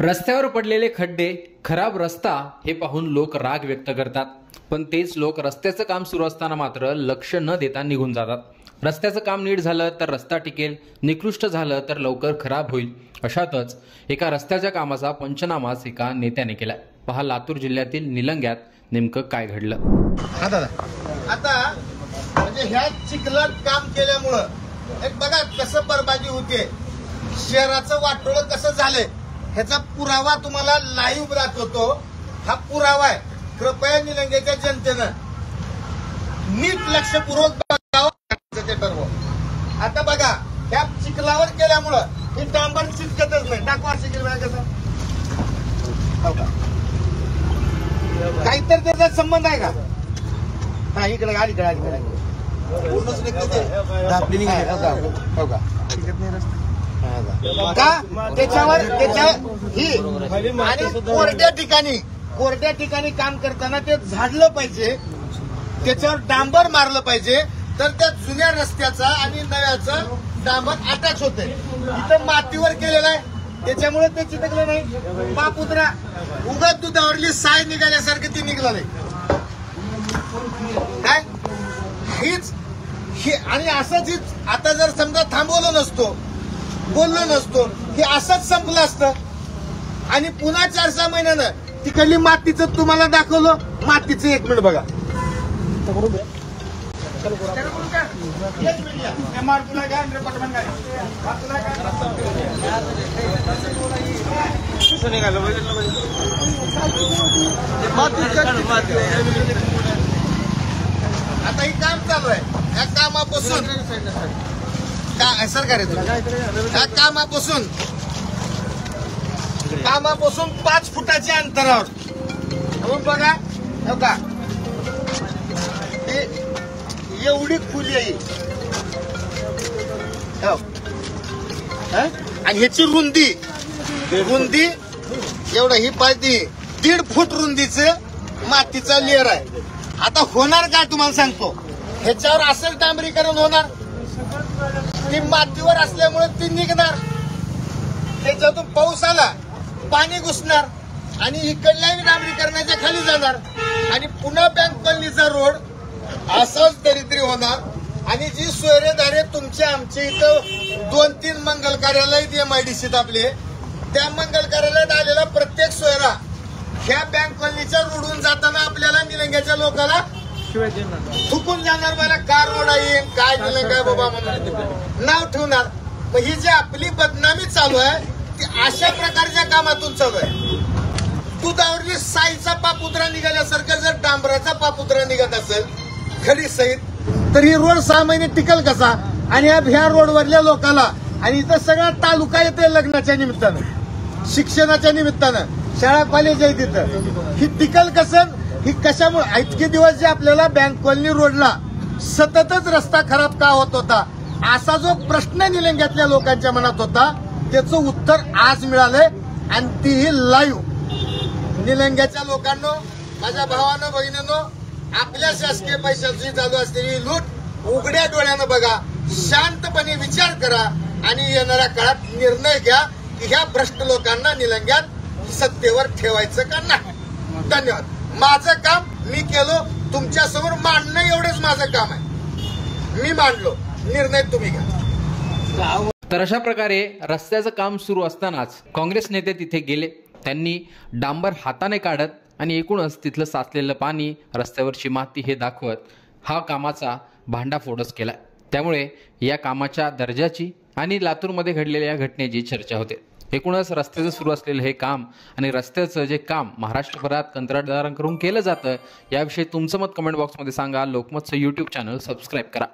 रस्त्यावर पडलेले खड्डे, खराब रस्ता हे पाहून लोक राग व्यक्त करतात, पण तेच लोक रस्त्याचं काम सुरू असताना मात्र लक्ष न देता निघून जातात। रस्त्याचं काम नीट झालं तर रस्ता टिकेल, निकृष्ट झालं तर लवकर खराब होईल। अशातच एका रस्त्याच्या कामाचा पंचनामाच एका नेत्याने केला। पहा लातूर जिल्ह्यातील निलंग्यात नेमकं काय घडलं। आता म्हणजे ह्या चिखलात काम केल्यामुळं एक बघा कसं बरबादी होते, शहराचं वाटोळं कसं झालंय ह्याचा पुरावा तुम्हाला लाईव्ह दाखवतो। हा पुरावा आहे, कृपया निलंग्याच्या जनतेनं नीट लक्षपूर्वक बघावं ते ठरवं। आता बघा ह्या चिखलावर केल्यामुळं हे डांबर चिटकतच नाही। दाखवा चिखल कसं काहीतरी त्याचा संबंध आहे का? हा इकडे अलीकडे पूर्णच निघते का त्याच्यावर ही आणि कोरड्या ठिकाणी काम करताना ते झाडलं पाहिजे, त्याच्यावर डांबर मारलं पाहिजे, तर त्या जुन्या रस्त्याचा आणि नव्याचा डांबर अटॅच होते। इथं मातीवर केलेलं आहे त्याच्यामुळे ते चिटकलं नाही। पापुत्रा उगाच दुधावरली साय निघाल्यासारखं ती निघलं नाही काय हीच आणि असंच आता जर समजा थांबवलं नसतो, बोललो नसतो की असंच संपलं असतं आणि पुन्हा 4-6 महिन्यानं तिकडली मातीचं तुम्हाला दाखवलं। मातीचं 1 मिनिट बघा, आता हे काम चालू आहे। या कामापासून सरकार या कामापासून 5 फुटाच्या अंतरावर बघा बघा एवढी खुली आहे आणि ह्याची रुंदी एवढं ही पाहिजे 1.5 फूट रुंदीचं मातीचा लेअर आहे। आता होणार काय तुम्हाला सांगतो, ह्याच्यावर असंच डांबरीकरण होणार, ती मातीवर असल्यामुळे ती निघणार, त्याच्यातून पाऊस आला पाणी घुसणार आणि इकडल्या डांबरीकरणाच्या खाली जाणार आणि पुन्हा बँक कॉलनीचा रोड असाच दरिद्री होणार। आणि जी सोयरेदारे तुमचे आमचे इथं 2-3 मंगल कार्यालय MIDCत आपले, त्या मंगल कार्यालयात आलेला प्रत्येक सोयरा ह्या बँक कॉलनीच्या रोडून जाताना आपल्याला निलंग्याच्या लोकांना थुकून जाणार, मला कार रोड येईल काय निलंगा बाबा म्हणून नाव ठेवणार। मग ही जी आपली बदनामी चालू आहे ती अशा प्रकारच्या कामातून चालू आहे। दुधावरली साईचा पापुत्रा निघाल्यासारखं जर डांबराचा पापुत्रा निघत असेल खडी सहित, तर ही रोड 6 महिने टिकल कसा? आणि ह्या रोडवरल्या लोकांना आणि इथं सगळा तालुका येते लग्नाच्या निमित्तानं, शिक्षणाच्या निमित्तानं, शाळा कॉलेज आहे तिथं, ही टिकल कसं? ही कशामुळे इतके दिवस जे आपल्याला बँक कॉलनी रोडला सततच रस्ता खराब का होत होता असा जो प्रश्न निलंग्यातल्या लोकांच्या मनात होता त्याचं उत्तर आज मिळालंय आणि तीही लाईव्ह। निलंग्याच्या लोकांनो, माझ्या भावानं बहिणींनो, आपल्या शासकीय पैशाची चालू असलेली लूट उघड्या डोळ्यानं बघा, शांतपणे विचार करा आणि येणाऱ्या काळात निर्णय घ्या की ह्या भ्रष्ट लोकांना निलंग्यात सत्तेवर ठेवायचं का नाही। धन्यवाद। माझं काम मी केलो, तुमच्यासमोर मांडणं एवढंच माझं काम आहे। मी मांडलो, निर्णय तुम्ही घ्या। तर अशा प्रकारे रस्त्याचं काम सुरू असतानाच काँग्रेस नेते तिथे गेले। त्यांनी डांबर हाताने काढत आणि एकूणच तिथलं साचलेलं पाणी, रस्त्यावरची माती हे दाखवत हा कामाचा भांडाफोडच केला। त्यामुळे या कामाच्या दर्जाची आणि लातूरमध्ये घडलेल्या या घटनेची चर्चा होते। एकूणच रस्त्याचं सुरू असलेलं हे काम आणि रस्त्याचं जे काम महाराष्ट्रभरात कंत्राटदारांकडून केलं जातं याविषयी तुमचं मत कमेंट बॉक्समध्ये सांगा। लोकमतचं YouTube चॅनल सबस्क्राईब करा।